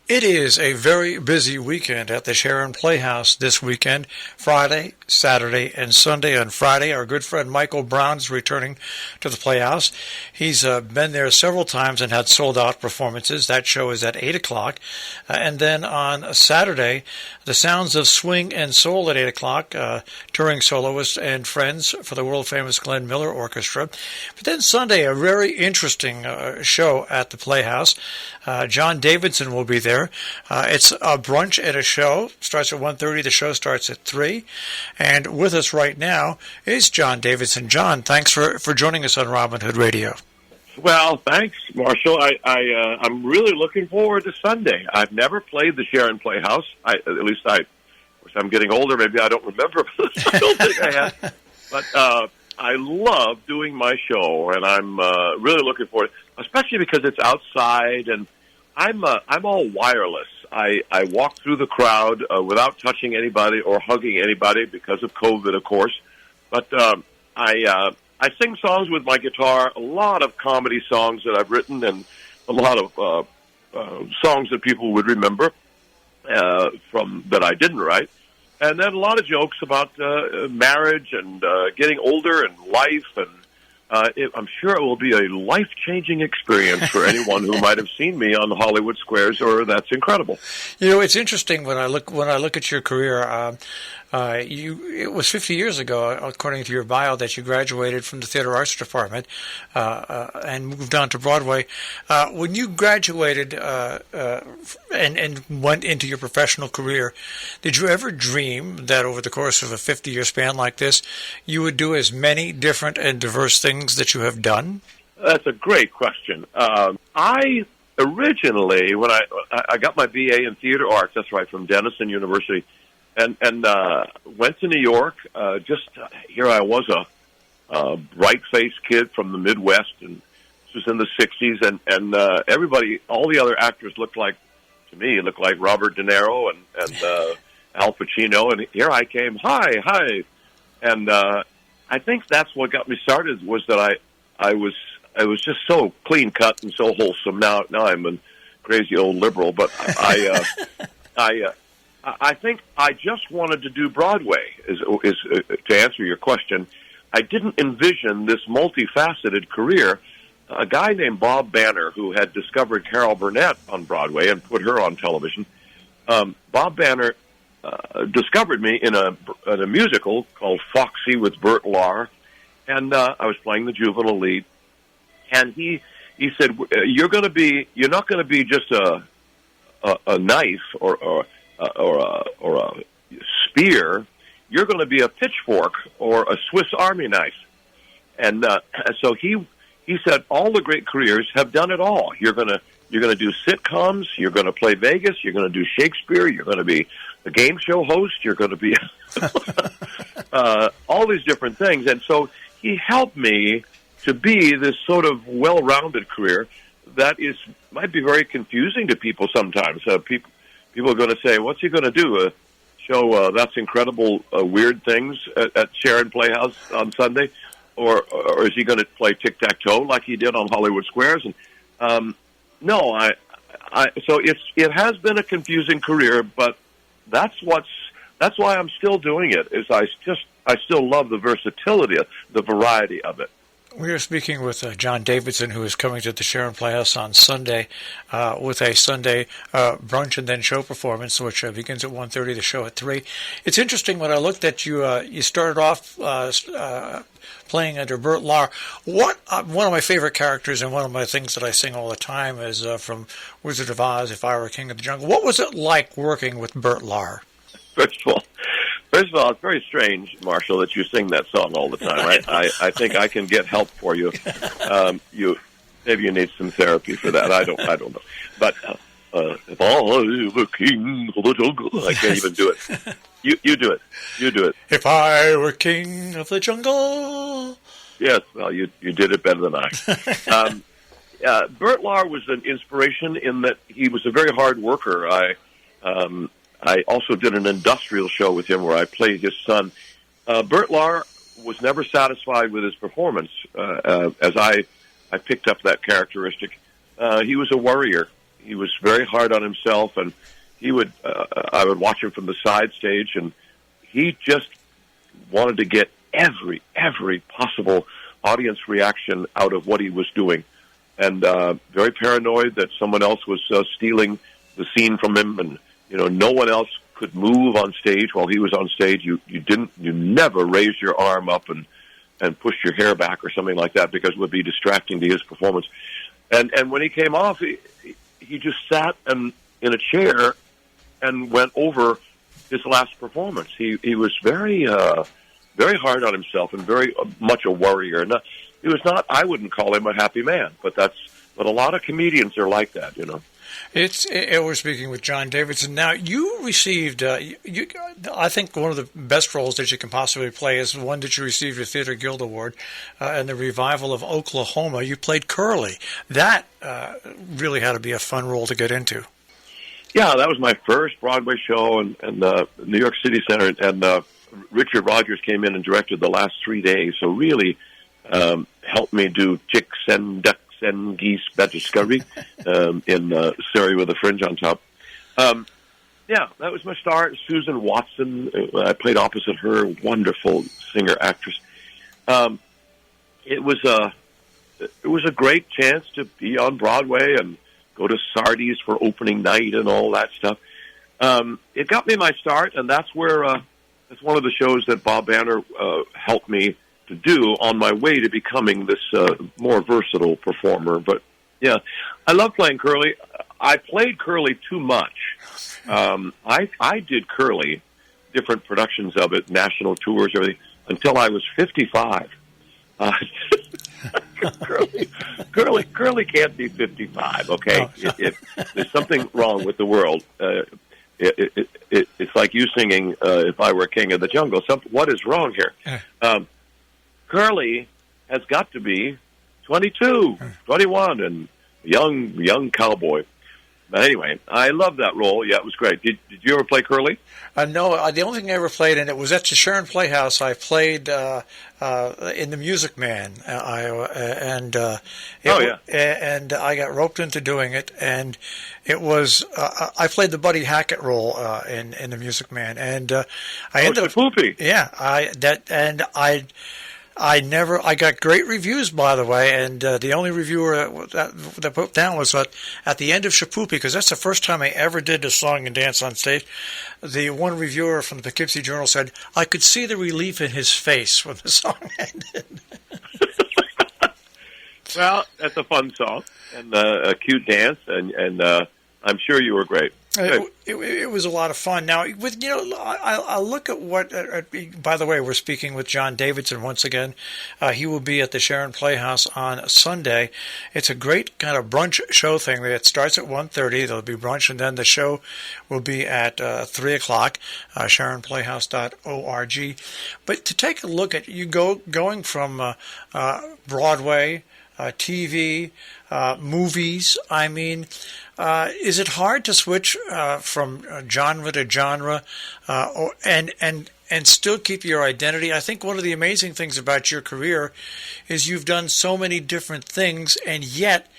It is a very busy weekend at the Sharon Playhouse this weekend, Friday, Saturday, and Sunday. On Friday, our good friend Michael Brown is returning to the Playhouse. He's been there several times and had sold-out performances. That show is at 8 o'clock. And then on Saturday, the Sounds of Swing and Soul at 8 o'clock, touring soloist and friends for the world-famous Glenn Miller Orchestra. But then Sunday, a very interesting show at the Playhouse. John Davidson will be there. It's a brunch and a show. Starts at 1:30. The show starts at 3. And with us right now is John Davidson. John, thanks for joining us on Robin Hood Radio. Well, thanks, Marshall. I'm really looking forward to Sunday. I've never played the Sharon Playhouse. At least I'm getting older. Maybe I don't remember. I don't think I have. But I love doing my show, and I'm really looking forward, especially because it's outside and I'm all wireless. I walk through the crowd without touching anybody or hugging anybody because of COVID, of course. But I sing songs with my guitar, a lot of comedy songs that I've written, and a lot of songs that people would remember from that I didn't write. And then a lot of jokes about marriage and getting older and life, and I'm sure it will be a life-changing experience for anyone who might have seen me on the Hollywood Squares, or That's Incredible. You know, it's interesting when I look at your career. It was 50 years ago, according to your bio, that you graduated from the Theater Arts Department and moved on to Broadway. When you graduated and went into your professional career, did you ever dream that over the course of a 50-year span like this, you would do as many different and diverse things that you have done? That's a great question. I originally, when I got my BA in Theater Arts, that's right, from Denison University, and went to New York. Here I was, a bright-faced kid from the Midwest, and this was in the 60s, and everybody, all the other actors looked like Robert De Niro and Al Pacino, and here I came, hi, and I think that's what got me started, was that I was just so clean-cut and so wholesome. Now I'm a crazy old liberal, but I think I just wanted to do Broadway, is to answer your question. I didn't envision this multifaceted career. A guy named Bob Banner, who had discovered Carol Burnett on Broadway and put her on television, Bob Banner discovered me in a musical called Foxy with Burt Lahr, and I was playing the juvenile lead. And he said, "You're not going to be just a knife or a spear. You're going to be a pitchfork or a Swiss Army knife." And so he said, all the great careers have done it all. You're going to do sitcoms. You're going to play Vegas. You're going to do Shakespeare. You're going to be a game show host. You're going to be all these different things. And so he helped me to be this sort of well-rounded career that might be very confusing to people sometimes. People are going to say, "What's he going to do? Show That's Incredible, weird things at Sharon Playhouse on Sunday, or is he going to play tic-tac-toe like he did on Hollywood Squares?" And no, so it has been a confusing career, but that's why I'm still doing it. Is I still love the versatility, the variety of it. We are speaking with John Davidson, who is coming to the Sharon Playhouse on Sunday with a Sunday brunch and then show performance, which begins at 1:30, the show at 3. It's interesting, when I looked at you, you started off playing under Burt Lahr. One of my favorite characters and one of my things that I sing all the time is from Wizard of Oz, If I Were King of the Jungle. What was it like working with Burt Lahr? First of all, it's very strange, Marshall, that you sing that song all the time. I think I can get help for you. Maybe you need some therapy for that. I don't know. But if I were king of the jungle, I can't even do it. You do it. You do it. If I were king of the jungle. Yes, well, you did it better than I. Burt Lahr was an inspiration in that he was a very hard worker. I also did an industrial show with him where I played his son. Burt Lahr was never satisfied with his performance, as I picked up that characteristic. He was a worrier. He was very hard on himself, and I would watch him from the side stage, and he just wanted to get every possible audience reaction out of what he was doing, and very paranoid that someone else was stealing the scene from him, and no one else could move on stage while he was on stage. You never raise your arm up and push your hair back or something like that, because it would be distracting to his performance. And when he came off, he just sat in a chair and went over his last performance. He was very hard on himself and very much a worrier. And he was not. I wouldn't call him a happy man, but a lot of comedians are like that, We're speaking with John Davidson. Now, you received, I think one of the best roles that you can possibly play is one that you received a Theater Guild Award in the revival of Oklahoma. You played Curly. That really had to be a fun role to get into. Yeah, that was my first Broadway show in New York City Center, and Richard Rogers came in and directed the last 3 days, so really helped me do chicks and ducks and geese batiscary in Surrey with a fringe on top. Yeah, that was my start. Susan Watson, I played opposite her, wonderful singer-actress. It was a great chance to be on Broadway and go to Sardi's for opening night and all that stuff. It got me my start, and that's where that's one of the shows that Bob Banner helped me to do on my way to becoming this more versatile performer. But yeah, I love playing Curly. I played Curly too much. I did Curly, different productions of it, national tours, everything, until I was 55. Curly can't be 55. Okay, there's something wrong with the world. It's like you singing "If I Were King of the Jungle." What is wrong here? Curly has got to be 22, 21, and young cowboy. But anyway, I love that role. Yeah, it was great. Did you ever play Curly? No, the only thing I ever played, and it was at the Sharon Playhouse. I played in The Music Man, and I got roped into doing it, and it was I played the Buddy Hackett role in The Music Man, and I ended up poopy. Yeah, I got great reviews, by the way, and the only reviewer that put down was that at the end of Shapoopy, because that's the first time I ever did a song and dance on stage, the one reviewer from the Poughkeepsie Journal said, I could see the relief in his face when the song ended. Well, that's a fun song and a cute dance, and I'm sure you were great. It was a lot of fun. Now, I look at what. By the way, we're speaking with John Davidson once again. He will be at the Sharon Playhouse on Sunday. It's a great kind of brunch show thing. It starts at 1:30. There'll be brunch, and then the show will be at 3 o'clock. SharonPlayhouse.org. But to take a look at you going from Broadway, TV, movies. I mean. Is it hard to switch from genre to genre and still keep your identity? I think one of the amazing things about your career is you've done so many different things, and yet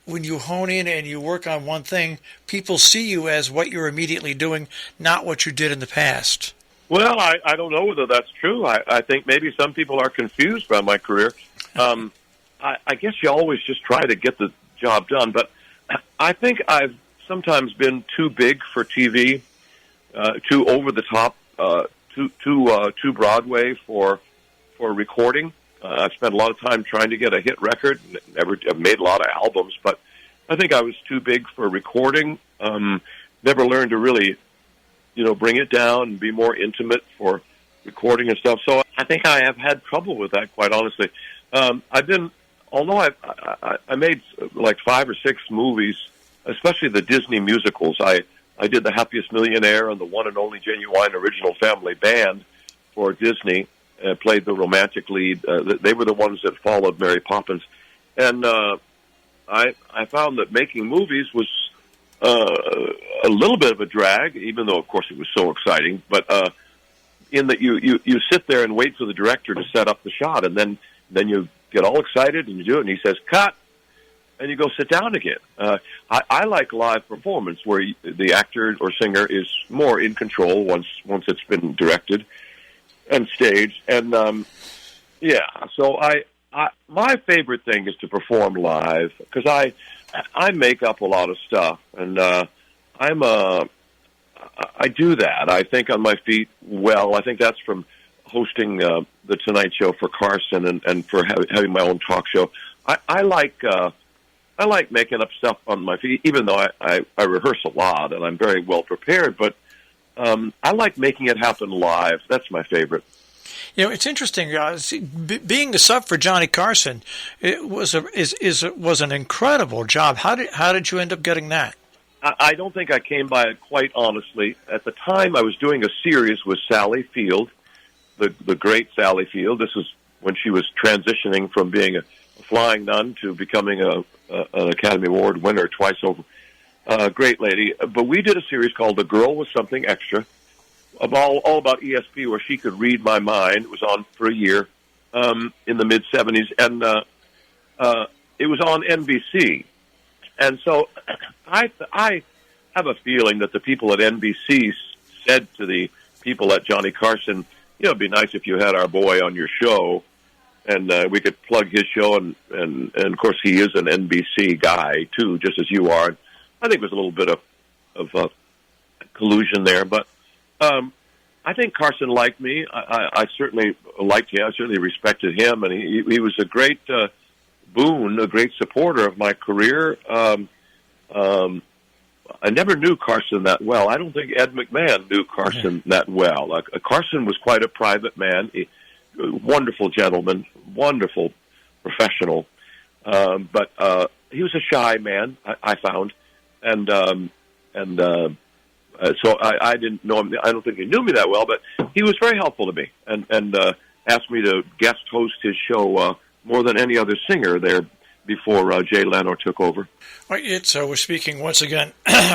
when you hone in and you work on one thing, people see you as what you're immediately doing, not what you did in the past. Well, I don't know whether that's true. I think maybe some people are confused by my career. I guess you always just try to get the job done, but I think I've sometimes been too big for TV, too over the top, too Broadway for recording. I've spent a lot of time trying to get a hit record. I've made a lot of albums, but I think I was too big for recording. Never learned to really, bring it down and be more intimate for recording and stuff. So I think I have had trouble with that, quite honestly. Although I made like 5 or 6 movies, especially the Disney musicals. I did The Happiest Millionaire and The One and Only Genuine Original Family Band for Disney, played the romantic lead. They were the ones that followed Mary Poppins. And I found that making movies was a little bit of a drag, even though, of course, it was so exciting. But in that you sit there and wait for the director to set up the shot, and then you get all excited and you do it, and he says, cut. and you go sit down again. I like live performance where the actor or singer is more in control once it's been directed and staged. And so my favorite thing is to perform live because I make up a lot of stuff, and I do that. I think on my feet well. I think that's from hosting the Tonight Show for Carson and for having my own talk show. I like making up stuff on my feet, even though I rehearse a lot and I'm very well prepared. But I like making it happen live. That's my favorite. You know, it's interesting. Being the sub for Johnny Carson, it was an incredible job. How did you end up getting that? I don't think I came by it quite honestly. At the time, I was doing a series with Sally Field, the great Sally Field. This is when she was transitioning from being a flying nun to becoming an Academy Award winner twice over. Great lady. But we did a series called The Girl with Something Extra, all about ESP, where she could read my mind. It was on for a year in the mid-'70s, and it was on NBC. And so I have a feeling that the people at NBC said to the people at Johnny Carson, you know, it'd be nice if you had our boy on your show, and we could plug his show, and of course he is an NBC guy too, just as you are. I think there's a little bit of collusion there, but I think Carson liked me. I certainly liked him. I certainly respected him, and he was a great boon, a great supporter of my career. I never knew Carson that well. I don't think Ed McMahon knew Carson that well. Carson was quite a private man, a wonderful gentleman, wonderful professional, but he was a shy man, I found, and so I didn't know him. I don't think he knew me that well, but he was very helpful to me, and asked me to guest host his show more than any other singer there before Jay Leno took over. All right, we're speaking once again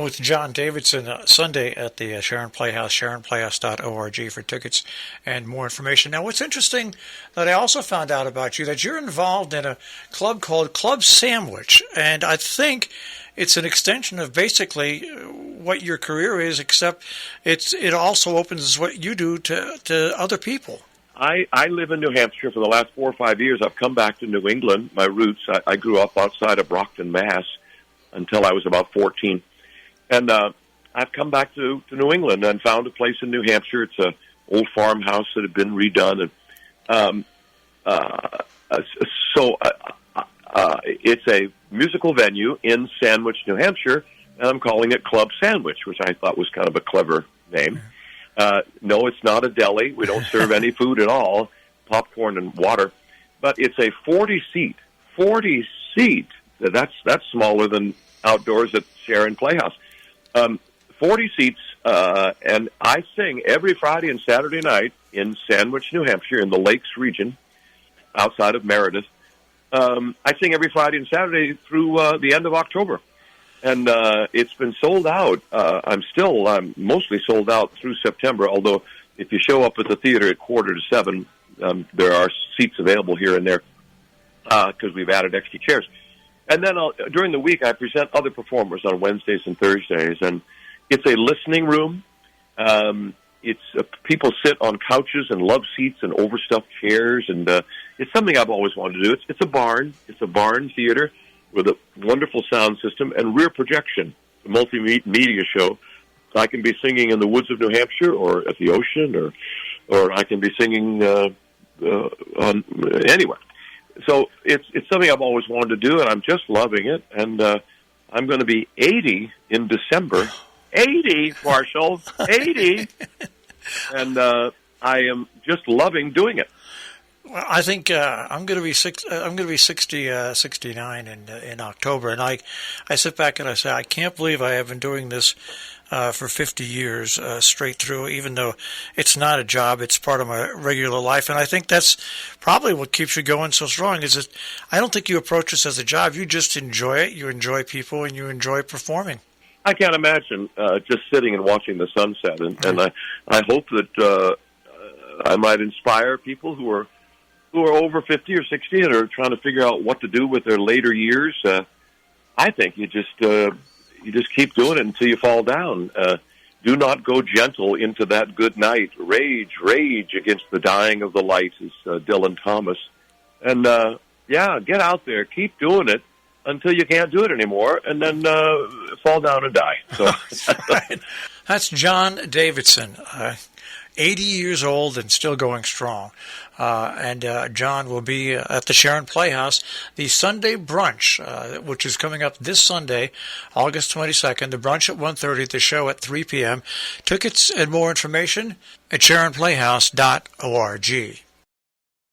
with John Davidson Sunday at the Sharon Playhouse, sharonplayhouse.org for tickets and more information. Now, what's interesting that I also found out about you, that you're involved in a club called Club Sandwich, and I think it's an extension of basically what your career is, except it also opens what you do to other people. I live in New Hampshire. For the last 4 or 5 years, I've come back to New England. My roots, I grew up outside of Brockton, Mass, until I was about 14. And I've come back to New England and found a place in New Hampshire. It's an old farmhouse that had been redone. And it's a musical venue in Sandwich, New Hampshire, and I'm calling it Club Sandwich, which I thought was kind of a clever name. No, it's not a deli. We don't serve any food at all, popcorn and water. But it's a 40-seat. That's smaller than outdoors at Sharon Playhouse. 40 seats, and I sing every Friday and Saturday night in Sandwich, New Hampshire, in the Lakes region, outside of Meredith. I sing every Friday and Saturday through the end of October. And it's been sold out. I'm mostly sold out through September, although if you show up at the theater at 6:45, there are seats available here and there because we've added extra chairs. And then during the week, I present other performers on Wednesdays and Thursdays. And it's a listening room. People sit on couches and love seats and overstuffed chairs. And it's something I've always wanted to do. It's a barn. It's a barn theater with a wonderful sound system and rear projection, a multimedia show. I can be singing in the woods of New Hampshire or at the ocean, or I can be singing anywhere. So it's something I've always wanted to do, and I'm just loving it. And I'm going to be 80 in December. 80, Marshall, 80. And I am just loving doing it. Well, I think I'm going to be 69 in October, and I sit back and I say, I can't believe I have been doing this for 50 years straight through, even though it's not a job, it's part of my regular life. And I think that's probably what keeps you going so strong, is that I don't think you approach this as a job. You just enjoy it, you enjoy people, and you enjoy performing. I can't imagine just sitting and watching the sunset, and I hope that I might inspire people who are over 50 or 60 and are trying to figure out what to do with their later years. I think you just keep doing it until you fall down. Do not go gentle into that good night. Rage against the dying of the light, is Dylan Thomas. And, get out there. Keep doing it until you can't do it anymore, and then fall down and die. So right. That's John Davidson, 80 years old and still going strong. And John will be at the Sharon Playhouse, the Sunday Brunch, which is coming up this Sunday, August 22nd. The brunch at 1:30, the show at 3 p.m. Tickets and more information at sharonplayhouse.org.